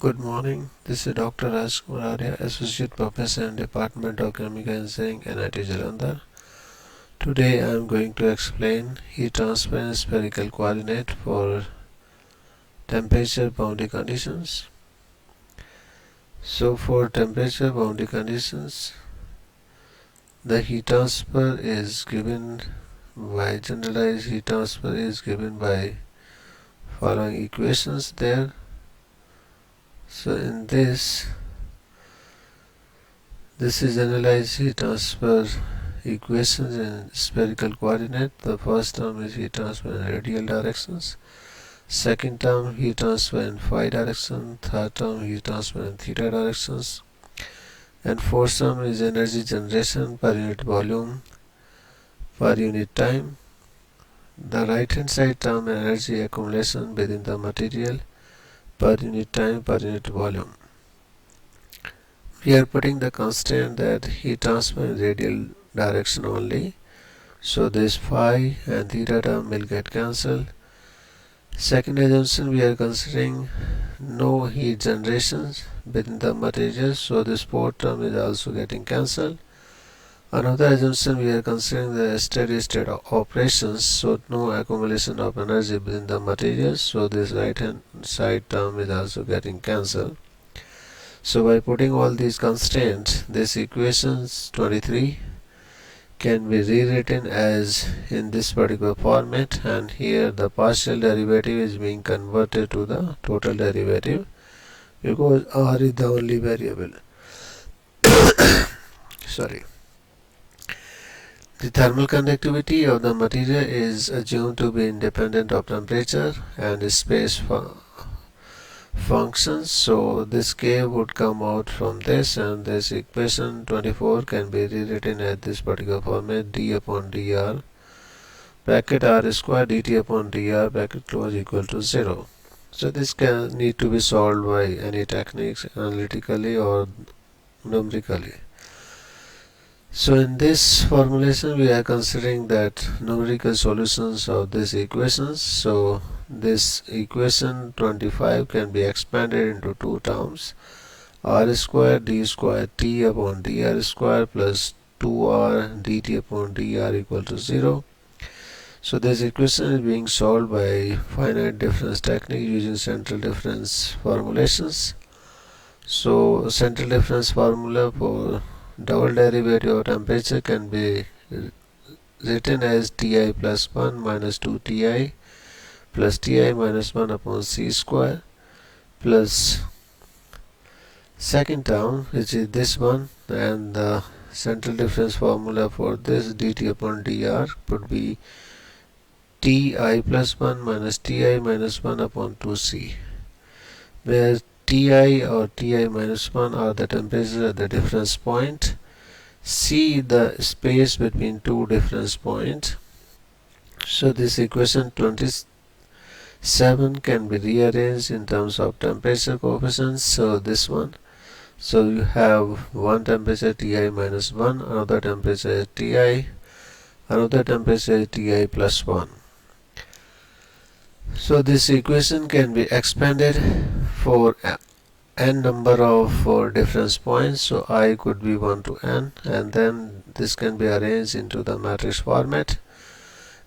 Good morning. This is Dr. Raj Kumar Arya, Associate Professor in Department of Chemical Engineering, IIT Jalandhar. Today I am going to explain heat transfer in spherical coordinate for temperature boundary conditions. So for temperature boundary conditions, the heat transfer is given by generalized heat transfer is given by following equations there. So in this is generalized heat transfer equations in spherical coordinate. The first term is heat transfer in radial directions, second term heat transfer in phi direction, third term heat transfer in theta directions, and fourth term is energy generation per unit volume per unit time. The right hand side term energy accumulation within the material per unit time per unit volume. We are putting the constraint that heat transfer in radial direction only, so this phi and theta term will get cancelled. Second assumption, we are considering no heat generation within the material, so this fourth term is also getting cancelled. Another assumption, we are considering the steady state operations, so no accumulation of energy within the material, so this right hand side term is also getting cancelled. So by putting all these constraints, this equations 23 can be rewritten as in this particular format, and here the partial derivative is being converted to the total derivative because r is the only variable. Sorry. The thermal conductivity of the material is assumed to be independent of temperature and space functions, so this k would come out from this, and this equation 24 can be rewritten at this particular format: d upon dr bracket r square dt upon dr bracket close equal to 0. So this can need to be solved by any techniques, analytically or numerically. So in this formulation we are considering that numerical solutions of these equations. So this equation 25 can be expanded into two terms: r square d square t upon dr square plus 2r dt upon dr equal to 0. So this equation is being solved by finite difference technique using central difference formulations. So central difference formula for double derivative of temperature can be written as Ti plus 1 minus 2Ti plus Ti minus 1 upon C square plus second term, which is this one, and the central difference formula for this dt upon dr would be Ti plus 1 minus Ti minus 1 upon 2C, where Ti or Ti minus 1 are the temperatures at the difference point, C the space between two difference points. So this equation 27 can be rearranged in terms of temperature coefficients. So this one, so you have one temperature Ti minus 1, another temperature is Ti, another temperature is Ti plus 1. So this equation can be expanded for n number of difference points, so I could be 1 to n, and then this can be arranged into the matrix format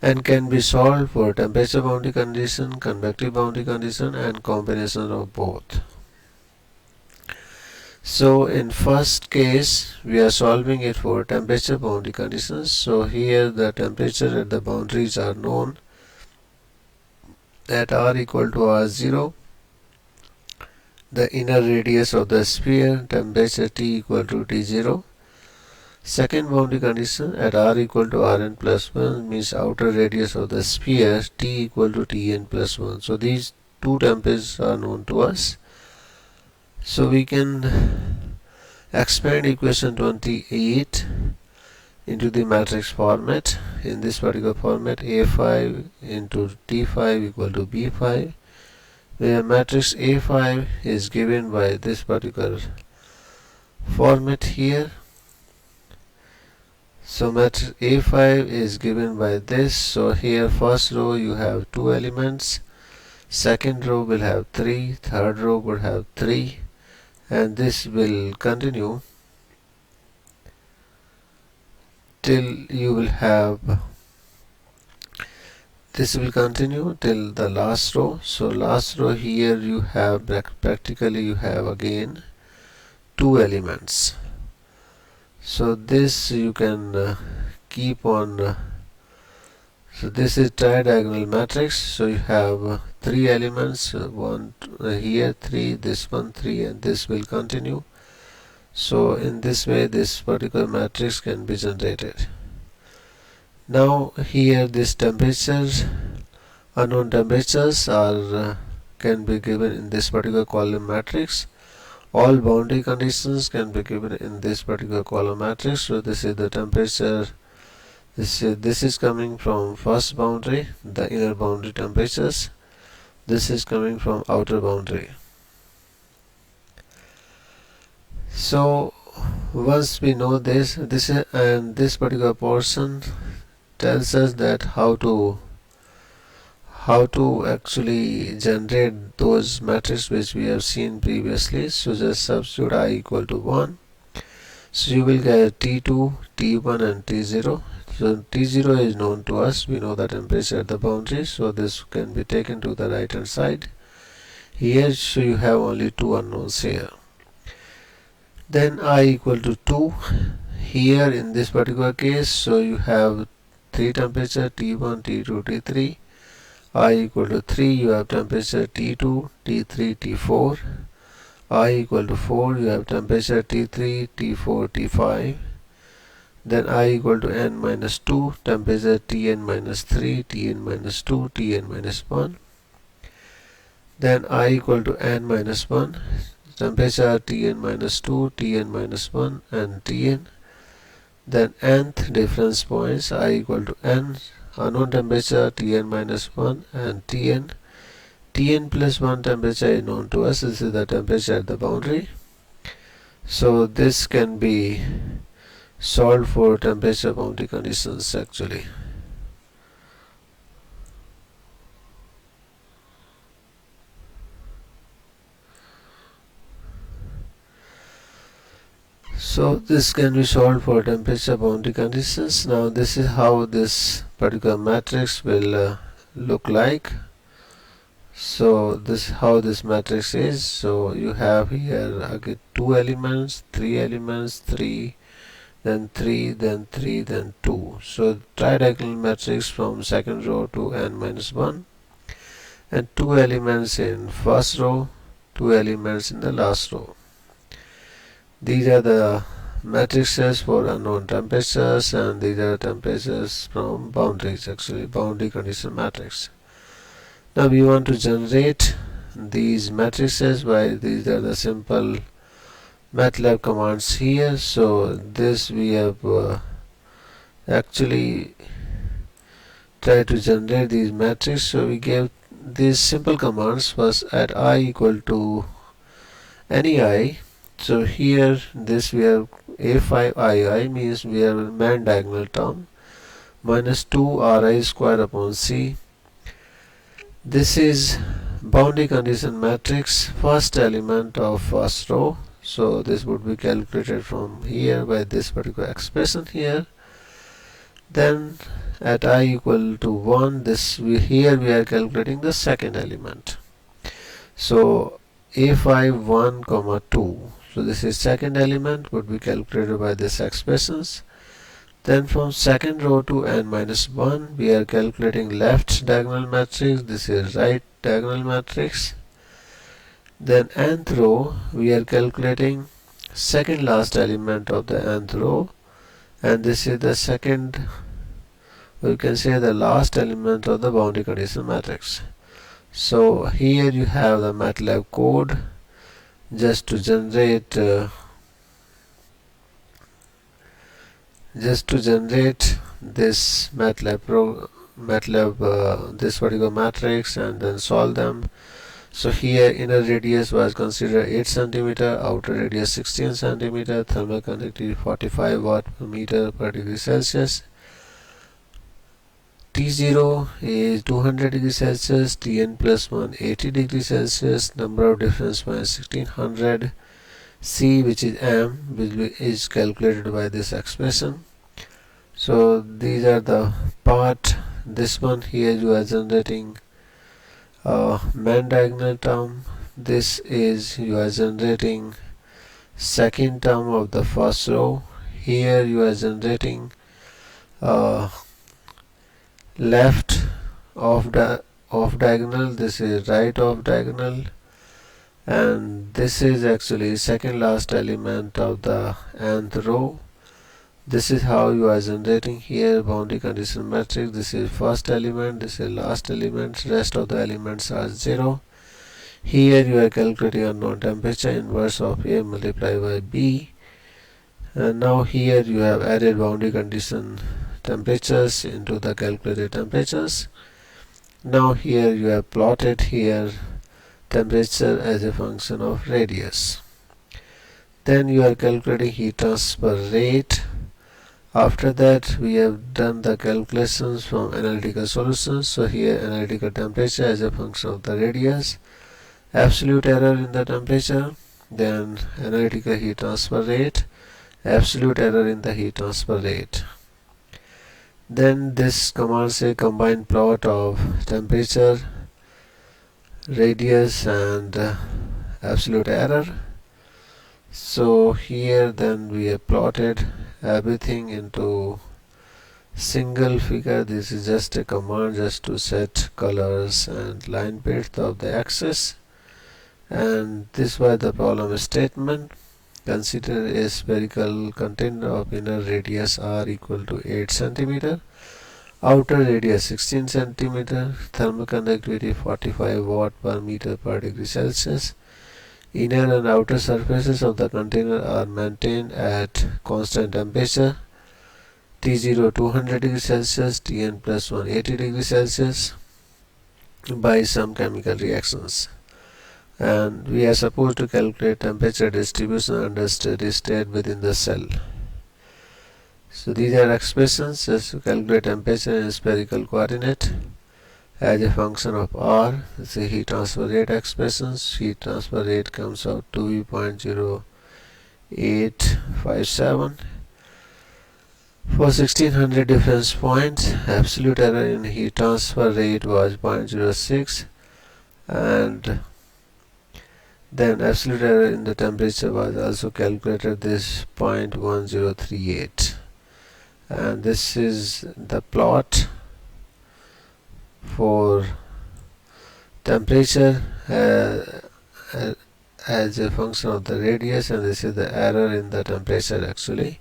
and can be solved for temperature boundary condition, convective boundary condition, and combination of both. So in first case we are solving it for temperature boundary conditions. So here the temperature at the boundaries are known at r equal to r0, the inner radius of the sphere, temperature T equal to T0. Second boundary condition at r equal to Rn plus 1 means outer radius of the sphere T equal to Tn plus 1. So these two temperatures are known to us. So we can expand equation 28 into the matrix format. In this particular format, A5 into T5 equal to B5, where matrix A5 is given by this particular format here. So matrix A5 is given by this. So here first row you have two elements, second row will have 3, third row would have 3, and this will continue till you will have this will continue till the last row. So last row here you have practically you have again 2 elements. So this you can keep on so this is tridiagonal matrix. So you have 3 elements, one here 3, this one 3, and this will continue. So in this way this particular matrix can be generated. Now here this temperatures, unknown temperatures are can be given in this particular column matrix. All boundary conditions can be given in this particular column matrix. So this is the temperature. This is coming from first boundary, the inner boundary temperatures. This is coming from outer boundary. So once we know this, and this particular portion tells us that how to actually generate those matrices which we have seen previously. So just substitute I equal to 1. So you will get T2, T1 and T0. So T0 is known to us, we know the temperature at the boundary, so this can be taken to the right hand side. Here, so you have only 2 unknowns here. Then I equal to 2. Here in this particular case, so you have 3 temperature T1, T2, T3. I equal to 3, you have temperature T2, T3, T4. I equal to 4, you have temperature T3, T4, T5. Then I equal to n minus 2, temperature Tn minus 3, Tn minus 2, Tn minus 1. Then I equal to n minus 1, temperature Tn minus 2, Tn minus 1 and Tn. Then nth difference points I equal to n, unknown temperature Tn minus 1 and Tn. Tn plus 1 temperature is known to us, this is the temperature at the boundary. So this can be solved for temperature boundary conditions actually. So this can be solved for temperature boundary conditions. Now this is how this particular matrix will look like. So this how this matrix is. So you have here again 2 elements, 3 elements, 3, then 3, then 3, then 2. So tridiagonal matrix from second row to n minus 1, and 2 elements in first row, 2 elements in the last row. These are the matrices for unknown temperatures, and these are temperatures from boundaries, actually boundary condition matrix. Now we want to generate these matrices by these are the simple MATLAB commands here. So this we have actually tried to generate these matrices. So we gave these simple commands. First, at I equal to any I. So here this we have A5II means we have a man diagonal term minus 2 Ri square upon C. This is boundary condition matrix, first element of first row. So this would be calculated from here by this particular expression here. Then at I equal to 1, here we are calculating the second element. So A5 1 comma 2. So this is second element would be calculated by this expressions. Then from second row to n minus 1 we are calculating left diagonal matrix. This is right diagonal matrix. Then nth row we are calculating second last element of the nth row, and this is the second, or you can say the last element of the boundary condition matrix. So here you have the MATLAB code just to generate this MATLAB this particular matrix and then solve them. So here inner radius was considered 8 cm, outer radius 16 cm, thermal conductivity 45 watt per meter per degree Celsius. T0 is 200 degrees Celsius, Tn plus 1 80 degrees Celsius, number of difference points 1600, C, which is M, is calculated by this expression. So these are the part. This one here you are generating main diagonal term. This is you are generating second term of the first row. Here you are generating left off diagonal. This is right off diagonal, and this is actually second last element of the nth row. This is how you are generating here boundary condition matrix. This is first element, this is last element, rest of the elements are 0. Here you are calculating unknown temperature inverse of A multiplied by B, and now here you have added boundary condition temperatures into the calculated temperatures. Now here you have plotted here temperature as a function of radius. Then you are calculating heat transfer rate. After that we have done the calculations from analytical solutions. So here analytical temperature as a function of the radius, absolute error in the temperature, then analytical heat transfer rate, absolute error in the heat transfer rate. Then this command say combined plot of temperature, radius and absolute error. So here then we have plotted everything into single figure. This is just a command just to set colors and line width of the axis. And this was the problem statement. Consider a spherical container of inner radius r equal to 8 cm, outer radius 16 cm, thermal conductivity 45 watt per meter per degree Celsius. Inner and outer surfaces of the container are maintained at constant temperature, T0 200 degrees Celsius, Tn plus 180 degrees Celsius, by some chemical reactions. And we are supposed to calculate temperature distribution under steady state within the cell. So these are expressions just to calculate temperature in spherical coordinate as a function of r. This is heat transfer rate expressions. Heat transfer rate comes out to be 0.0857 for 1600 difference points. Absolute error in heat transfer rate was 0.06, and then absolute error in the temperature was also calculated, this 0.1038. And this is the plot for temperature as a function of the radius, and this is the error in the temperature actually.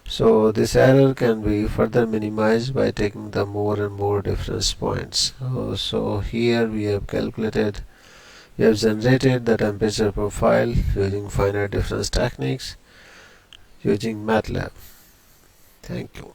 So this error can be further minimized by taking the more and more difference points. So here we have generated the temperature profile using finite difference techniques using MATLAB. Thank you.